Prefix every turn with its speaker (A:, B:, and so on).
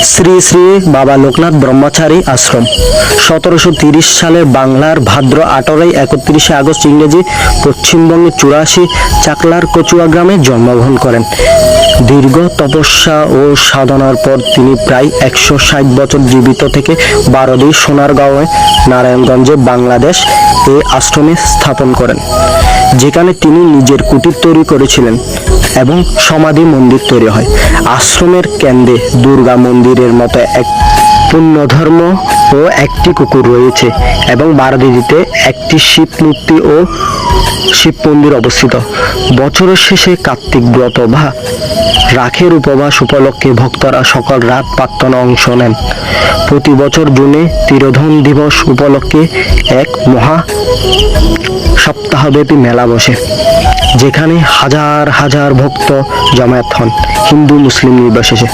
A: শ্রী শ্রী বাবা লোকনাথ ব্রহ্মচারী আশ্রম 1730 সালে বাংলার ভাদ্র 31 আগস্ট ইংরেজি পশ্চিমবঙ্গের 84 চাকলার কচুয়া গ্রামে জন্মগ্রহণ করেন। দীর্ঘ তপস্যা ও সাধনার পর তিনি প্রায় 160 বছর জীবিত থেকে বারোদি সোনারগাঁওয়ে নারায়ণগঞ্জে বাংলাদেশ এই আশ্রমে স্থাপন করেন, যেখানে তিনি নিজের কুটির তৈরি করেছিলেন এবং সমাধি মন্দির তৈরি হয়। আশ্রমের কেন্দ্রে দুর্গা মন্দিরের মতো এক পুণ্যধর্ম ও একটি কুকুর রয়েছে এবং বারাদিতে একটি শিব মূর্তি ও শিব মন্দির অবস্থিত। বছরের শেষে কার্তিক ব্রত বা রাখের উপবাস উপলক্ষে ভক্তরা সকল রাত প্রার্থনা অংশ নেন। প্রতি বছর জুনে তিরোধান দিবস উপলক্ষে এক মহা সপ্তাহব্যাপী মেলা বসে, যেখানে হাজার হাজার ভক্ত জমায়েত হন, হিন্দু মুসলিম নির্বিশেষে।